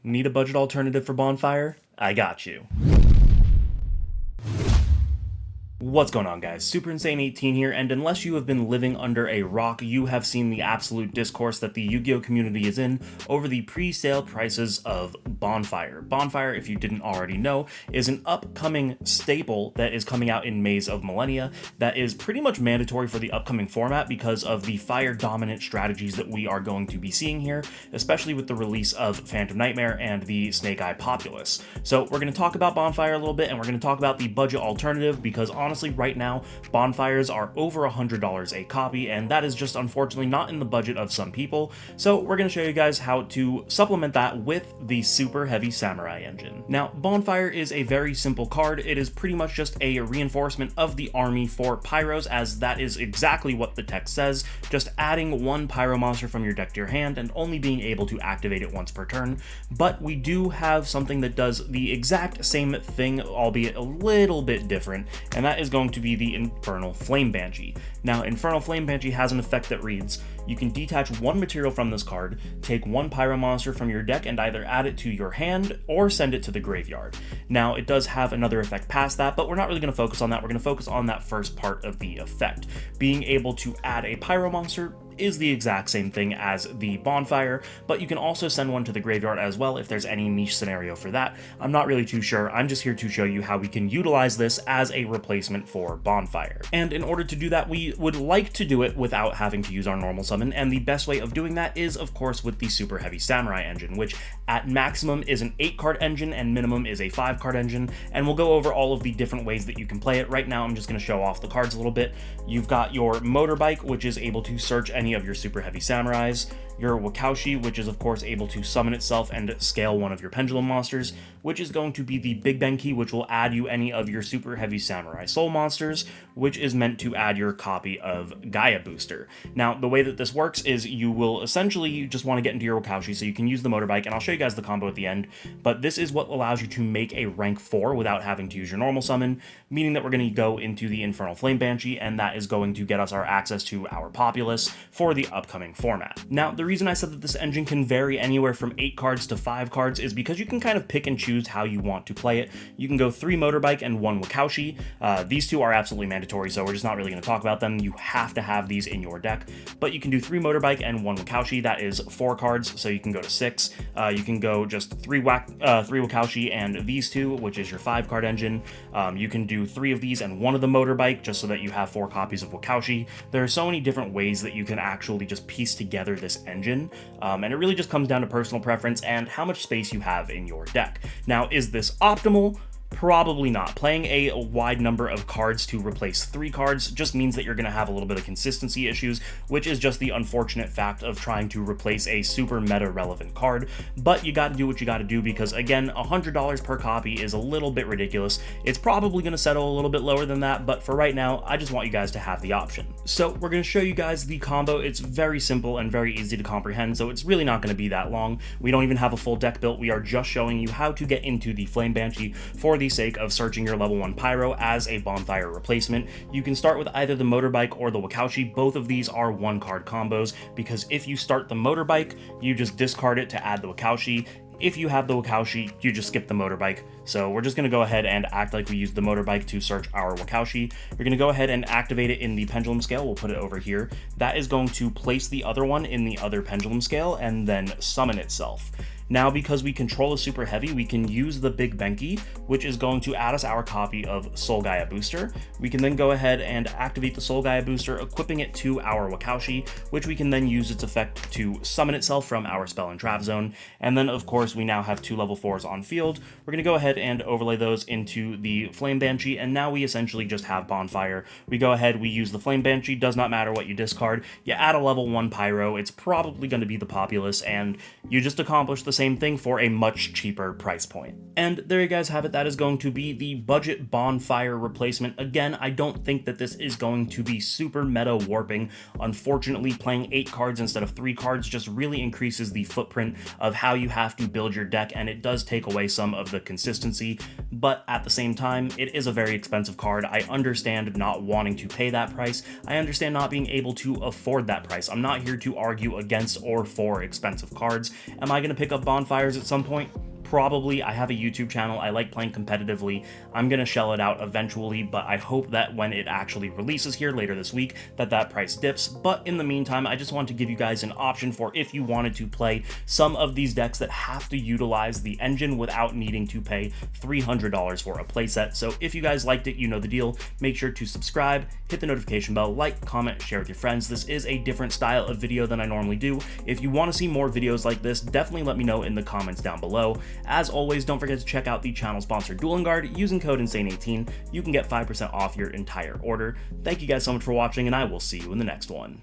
Need a budget alternative for Bonfire? I got you. What's going on, guys? Super Insane 18 here, and unless you have been living under a rock, you have seen the absolute discourse that the Yu-Gi-Oh community is in over the pre-sale prices of Bonfire. Bonfire, if you didn't already know, is an upcoming staple that is coming out in Maze of Millennia that is pretty much mandatory for the upcoming format because of the fire-dominant strategies that we are going to be seeing here, especially with the release of Phantom Nightmare and the Snake Eye Populace. So we're going to talk about Bonfire a little bit, and we're going to talk about the budget alternative because honestly, right now, Bonfires are over $100 a copy, and that is just unfortunately not in the budget of some people. So we're going to show you guys how to supplement that with the Super Heavy Samurai engine. Now, Bonfire is a very simple card. It is pretty much just a reinforcement of the army for Pyros, as that is exactly what the text says, just adding one Pyro monster from your deck to your hand and only being able to activate it once per turn. But we do have something that does the exact same thing, albeit a little bit different, and that is going to be the Infernal Flame Banshee. Now, Infernal Flame Banshee has an effect that reads, you can detach one material from this card, take one Pyro monster from your deck and either add it to your hand or send it to the graveyard. Now, it does have another effect past that, but we're not really going to focus on that. We're going to focus on that first part of the effect. Being able to add a Pyro monster is the exact same thing as the Bonfire, but you can also send one to the graveyard as well if there's any niche scenario for that. I'm not really too sure. I'm just here to show you how we can utilize this as a replacement for Bonfire. And in order to do that, we would like to do it without having to use our normal summon, and the best way of doing that is, of course, with the Super Heavy Samurai engine, which at maximum is an 8-card engine and minimum is a 5-card engine, and we'll go over all of the different ways that you can play it. Right now, I'm just going to show off the cards a little bit. You've got your Motorbike, which is able to search any of your Super Heavy Samurais, your Wakaushi, which is of course able to summon itself and scale one of your Pendulum monsters, which is going to be the Big Benki, which will add you any of your Super Heavy Samurai Soul monsters, which is meant to add your copy of Gaia Booster. Now, the way that this works is you will essentially just want to get into your Wakaushi, so you can use the Motorbike, and I'll show you guys the combo at the end, but this is what allows you to make a rank 4 without having to use your normal summon, meaning that we're going to go into the Infernal Flame Banshee, and that is going to get us our access to our Populace for the upcoming format. Now, the reason I said that this engine can vary anywhere from 8 cards to 5 cards is because you can kind of pick and choose how you want to play it. You can go 3 Motorbike and 1 Wakaushi. These two are absolutely mandatory, so we're just not really going to talk about them. You have to have these in your deck, but you can do 3 Motorbike and 1 Wakaushi. That is 4 cards, so you can go to 6. You can go just 3 Wakaushi and these two, which is your 5-card engine. You can do 3 of these and 1 of the Motorbike, just so that you have 4 copies of Wakaushi. There are so many different ways that you can actually just piece together this engine, and it really just comes down to personal preference and how much space you have in your deck. Now, is this optimal? Probably not. Playing a wide number of cards to replace 3 cards just means that you're going to have a little bit of consistency issues, which is just the unfortunate fact of trying to replace a super meta relevant card. But you got to do what you got to do because, again, $100 per copy is a little bit ridiculous. It's probably going to settle a little bit lower than that, but for right now, I just want you guys to have the option. So we're going to show you guys the combo. It's very simple and very easy to comprehend, so it's really not going to be that long. We don't even have a full deck built. We are just showing you how to get into the Flame Banshee for the sake of searching your level 1 Pyro as a Bonfire replacement. You can start with either the Motorbike or the Wakaushi. Both of these are 1-card combos, because if you start the Motorbike, you just discard it to add the Wakaushi. If you have the Wakaushi, you just skip the Motorbike. So we're just going to go ahead and act like we used the Motorbike to search our Wakaushi. We're going to go ahead and activate it in the Pendulum Scale. We'll put it over here. That is going to place the other one in the other Pendulum Scale and then summon itself. Now, because we control a Super Heavy, we can use the Big Benki, which is going to add us our copy of Soul Gaia Booster. We can then go ahead and activate the Soul Gaia Booster, equipping it to our Wakaushi, which we can then use its effect to summon itself from our Spell and Trap Zone. And then, of course, we now have 2 level 4s on field. We're going to go ahead and overlay those into the Flame Banshee, and now we essentially just have Bonfire. We go ahead, we use the Flame Banshee, does not matter what you discard. You add a level 1 Pyro, it's probably going to be the Populace, and you just accomplish the same thing for a much cheaper price point. And there you guys have it. That is going to be the budget Bonfire replacement. Again, I don't think that this is going to be super meta warping. Unfortunately, playing 8 cards instead of 3 cards just really increases the footprint of how you have to build your deck, and it does take away some of the consistency, but at the same time, it is a very expensive card. I understand not wanting to pay that price. I understand not being able to afford that price. I'm not here to argue against or for expensive cards. Am I going to pick up bonfires at some point? Probably. I have a YouTube channel. I like playing competitively. I'm gonna shell it out eventually, but I hope that when it actually releases here later this week, that price dips. But in the meantime, I just want to give you guys an option for if you wanted to play some of these decks that have to utilize the engine without needing to pay $300 for a playset. So if you guys liked it, you know the deal. Make sure to subscribe, hit the notification bell, like, comment, share with your friends. This is a different style of video than I normally do. If you want to see more videos like this, definitely let me know in the comments down below. As always, don't forget to check out the channel sponsor Dueling Guard. Using code INSANE18, you can get 5% off your entire order. Thank you guys so much for watching, and I will see you in the next one.